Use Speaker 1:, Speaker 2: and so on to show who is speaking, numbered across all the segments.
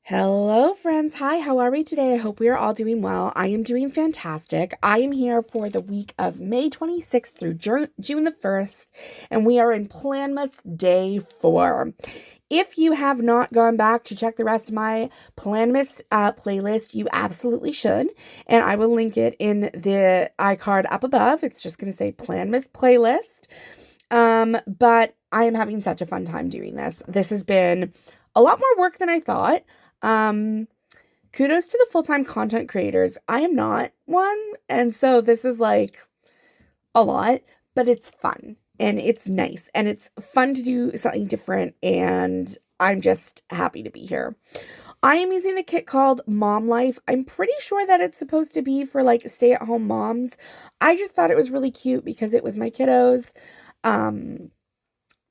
Speaker 1: Hello, friends. Hi, how are we today? I hope we are all doing well. I am doing fantastic. I am here for the week of May 26th through June the 1st, and we are in Planmas Day 4. If you have not gone back to check the rest of my Planmas playlist, you absolutely should, and I will link it in the iCard up above. It's just going to say Planmas playlist. But I am having such a fun time doing this. This has been a lot more work than I thought. Um, Kudos to the full-time content creators. I am not one, and so this is like a lot, but it's fun and it's nice and it's fun to do something different, and I'm just happy to be here. I am using the kit called Mom Life. I'm pretty sure that it's supposed to be for like stay-at-home moms. I just thought it was really cute because it was my kiddos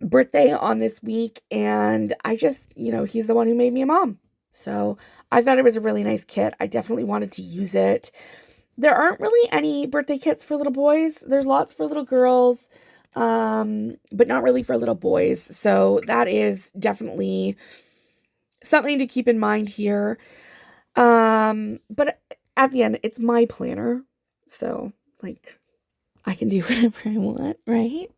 Speaker 1: birthday on this week, and I just, he's the one who made me a mom. So I thought it was a really nice kit. I definitely wanted to use it. There aren't really any birthday kits for little boys. There's lots for little girls, but not really for little boys. So that is definitely something to keep in mind here. But at the end, it's my planner. So, I can do whatever I want, right?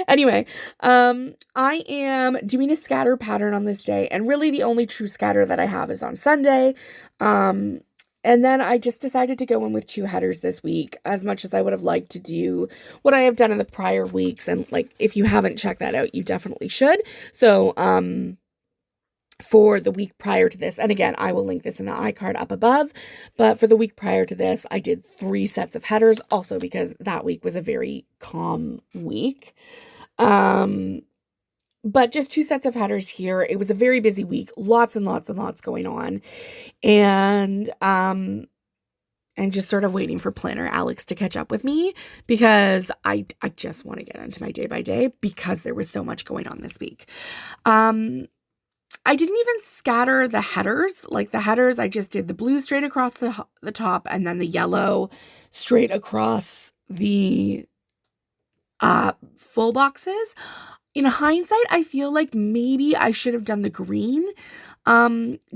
Speaker 1: Anyway, I am doing a scatter pattern on this day, and really the only true scatter that I have is on Sunday. And then I just decided to go in with 2 headers this week, as much as I would have liked to do what I have done in the prior weeks. And if you haven't checked that out, you definitely should. So, for the week prior to this, and again, I will link this in the iCard up above, but for the week prior to this, I did 3 sets of headers, also because that week was a very calm week. But just 2 sets of headers here. It was a very busy week, lots and lots and lots going on, and just sort of waiting for Planner Alex to catch up with me, because I just want to get into my day by day because there was so much going on this week. I didn't even scatter the headers. The headers, I just did the blue straight across the top, and then the yellow straight across the full boxes. In hindsight, I feel like maybe I should have done the green,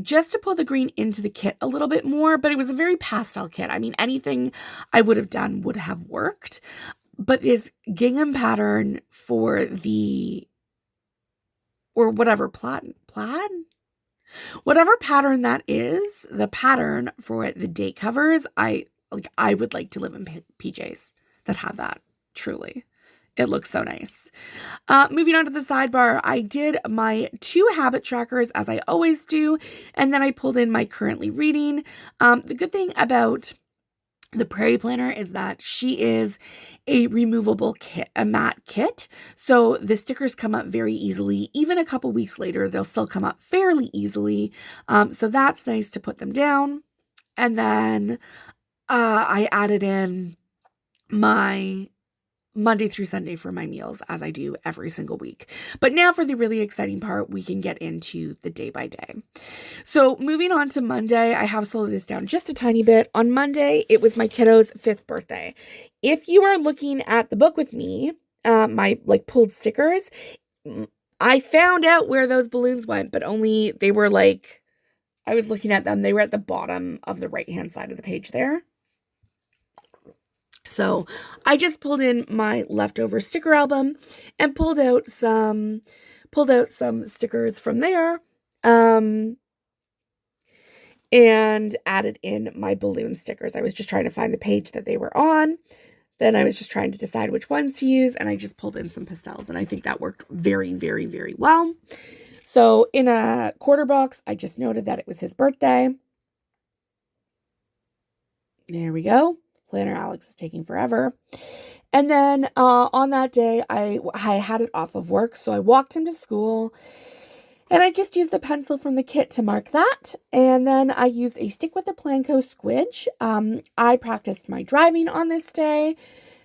Speaker 1: just to pull the green into the kit a little bit more, but it was a very pastel kit. I mean, anything I would have done would have worked, but this gingham pattern for or whatever plaid, whatever pattern that is, the pattern for the date covers, I would like to live in PJs that have that. Truly, it looks so nice. Moving on to the sidebar, I did my 2 habit trackers as I always do, and then I pulled in my currently reading. The good thing about the Prairie Planner is that she is a removable kit, a matte kit. So the stickers come up very easily. Even a couple weeks later, they'll still come up fairly easily. So that's nice to put them down. And then I added in my Monday through Sunday for my meals, as I do every single week. But now for the really exciting part, we can get into the day by day. So moving on to Monday, I have slowed this down just a tiny bit. On Monday, it was my kiddo's 5th birthday. If you are looking at the book with me, my pulled stickers, I found out where those balloons went, but only they were I was looking at them, they were at the bottom of the right-hand side of the page there. So I just pulled in my leftover sticker album and pulled out some stickers from there, and added in my balloon stickers. I was just trying to find the page that they were on. Then I was just trying to decide which ones to use, and I just pulled in some pastels, and I think that worked very, very, very well. So in a quarter box, I just noted that it was his birthday. There we go. Planner Alex is taking forever. And then on that day, I had it off of work, so I walked him to school, and I just used the pencil from the kit to mark that. And then I used a Stick with the Planco squidge. I practiced my driving on this day.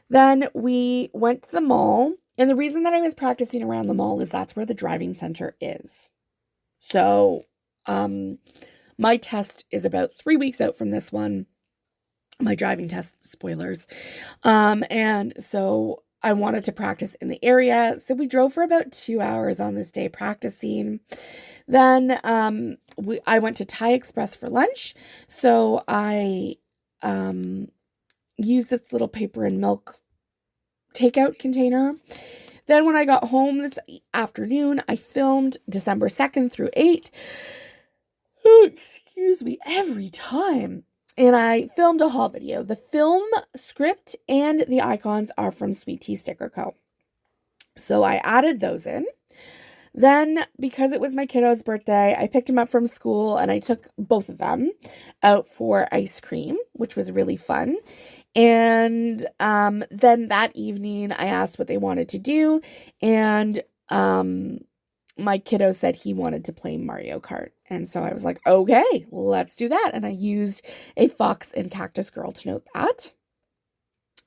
Speaker 1: Then we went to the mall, and the reason that I was practicing around the mall is that's where the driving center is. So my test is about 3 weeks out from this one. My driving test, spoilers. And so I wanted to practice in the area. So we drove for about 2 hours on this day practicing. Then I went to Thai Express for lunch. So I used this little paper and milk takeout container. Then when I got home this afternoon, I filmed December 2nd through 8th. Oh, excuse me, every time. And I filmed a haul video. The film script and the icons are from Sweet Tea Sticker Co. So I added those in. Then, because it was my kiddo's birthday, I picked him up from school and I took both of them out for ice cream, which was really fun. And then that evening, I asked what they wanted to do. And my kiddo said he wanted to play Mario Kart. And so I was like, okay, let's do that. And I used a Fox and Cactus girl to note that.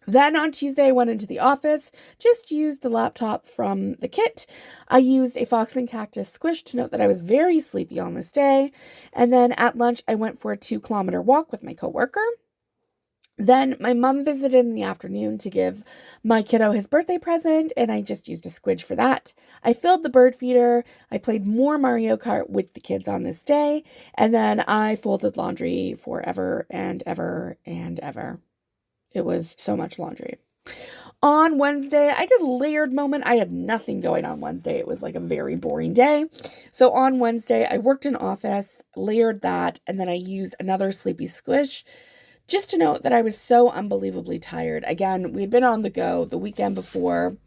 Speaker 1: Then on Tuesday, I went into the office, just used the laptop from the kit. I used a Fox and Cactus squish to note that I was very sleepy on this day. And then at lunch, I went for a 2-kilometer walk with my coworker. Then my mom visited in the afternoon to give my kiddo his birthday present, and I just used a squidge for that. I filled the bird feeder. I played more Mario Kart with the kids on this day, and then I folded laundry forever and ever and ever. It was so much laundry. On Wednesday, I did a layered moment. I had nothing going on Wednesday. It was like a very boring day. So on Wednesday, I worked in office, layered that, and then I used another sleepy squish just to note that I was so unbelievably tired. Again, we had been on the go. The weekend before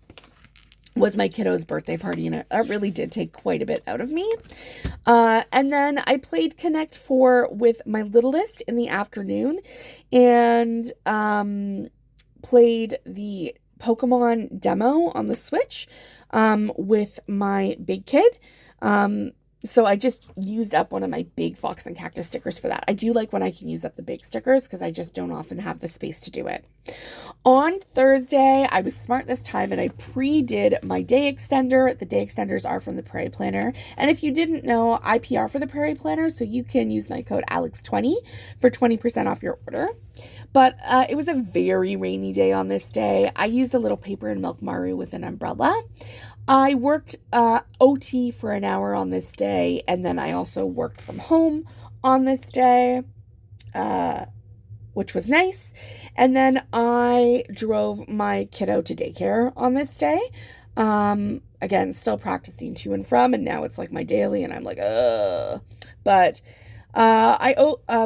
Speaker 1: was my kiddo's birthday party, and it really did take quite a bit out of me. And then I played Connect 4 with my littlest in the afternoon and played the Pokemon demo on the Switch with my big kid. So I just used up one of my big Fox and Cactus stickers for that. I do like when I can use up the big stickers because I just don't often have the space to do it. On Thursday, I was smart this time and I pre-did my day extender. The day extenders are from the Prairie Planner. And if you didn't know, I PR for the Prairie Planner, so you can use my code ALEX20 for 20% off your order. But it was a very rainy day on this day. I used a little paper and milk Maru with an umbrella. I worked OT for an hour on this day, and then I also worked from home on this day, which was nice. And then I drove my kiddo to daycare on this day. Again, still practicing to and from, and now it's like my daily, and I'm like, ugh. But I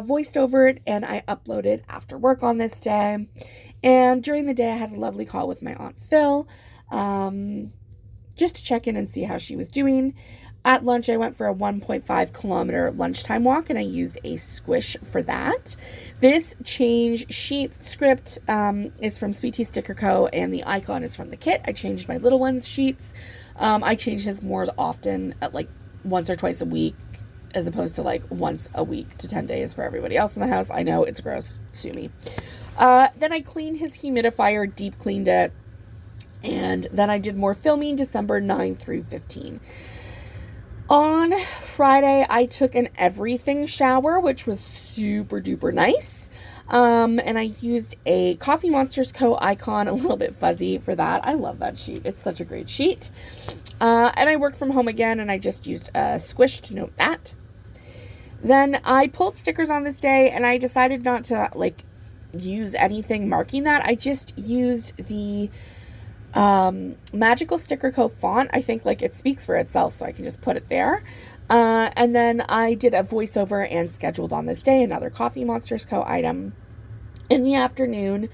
Speaker 1: voiced over it, and I uploaded after work on this day. And during the day, I had a lovely call with my Aunt Phil, just to check in and see how she was doing. At lunch, I went for a 1.5 kilometer lunchtime walk, and I used a squish for that. This change sheets script is from Sweet Tea Sticker Co., and the icon is from the kit. I changed my little one's sheets. I change his more often at like once or twice a week, as opposed to like once a week to 10 days for everybody else in the house. I know it's gross. Sue me. Then I cleaned his humidifier, deep cleaned it. And then I did more filming December 9 through 15. On Friday, I took an everything shower, which was super duper nice. And I used a Coffee Monsters Co. icon, a little bit fuzzy for that. I love that sheet. It's such a great sheet. And I worked from home again, and I just used a squish to note that. Then I pulled stickers on this day, and I decided not to like use anything marking that. I just used the Magical Sticker Co. font. I think like it speaks for itself, so I can just put it there. And then I did a voiceover and scheduled on this day another Coffee Monsters Co. item. In the afternoon,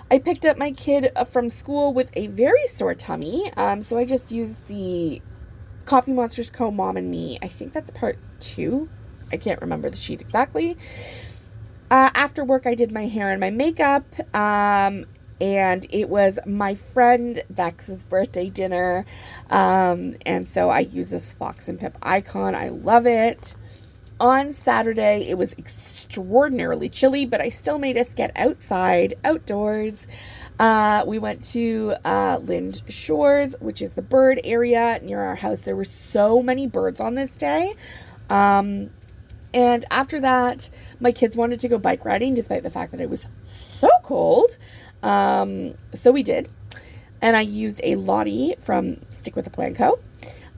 Speaker 1: I picked up my kid from school with a very sore tummy. So I just used the Coffee Monsters Co. Mom and Me. I think that's part 2. I can't remember the sheet exactly. After work, I did my hair and my makeup. And it was my friend Vex's birthday dinner. And so I used this Fox and Pip icon. I love it. On Saturday, it was extraordinarily chilly, but I still made us get outdoors. We went to Lind Shores, which is the bird area near our house. There were so many birds on this day. And after that, my kids wanted to go bike riding, despite the fact that it was so cold. So we did. And I used a Lottie from Stick with the Plan Co.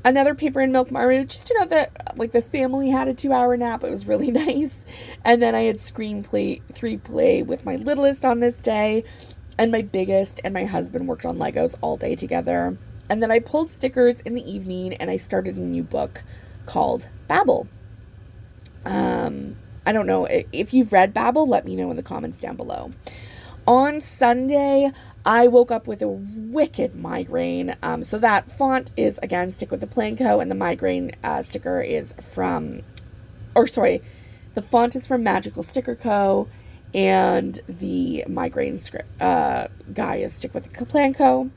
Speaker 1: Another paper and milk Maru, just to know that like the family had a 2-hour nap. It was really nice. And then I had screenplay 3 play with my littlest on this day, and my biggest and my husband worked on Legos all day together. And then I pulled stickers in the evening, and I started a new book called Babel. I don't know if you've read Babel, let me know in the comments down below. On Sunday, I woke up with a wicked migraine. So that font is, again, Stick with the Plan Co. And the migraine sticker is from, the font is from Magical Sticker Co. And the migraine guy is Stick with the Plan Co.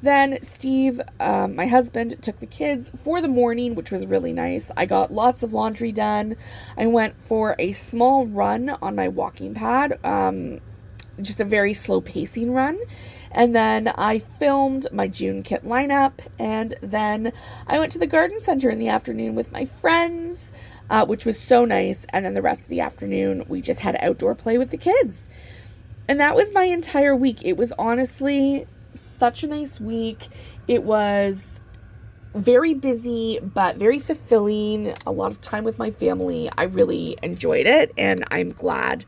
Speaker 1: Then Steve, my husband, took the kids for the morning, which was really nice. I got lots of laundry done. I went for a small run on my walking pad, just a very slow pacing run. And then I filmed my June kit lineup. And then I went to the garden center in the afternoon with my friends, which was so nice. And then the rest of the afternoon, we just had outdoor play with the kids. And that was my entire week. It was honestly such a nice week. It was very busy, but very fulfilling. A lot of time with my family. I really enjoyed it, and I'm glad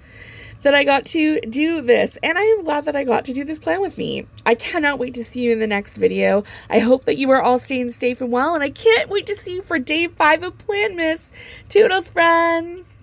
Speaker 1: that I got to do this. And I am glad that I got to do this plan with me. I cannot wait to see you in the next video. I hope that you are all staying safe and well, and I can't wait to see you for day 5 of Planmas. Toodles, friends!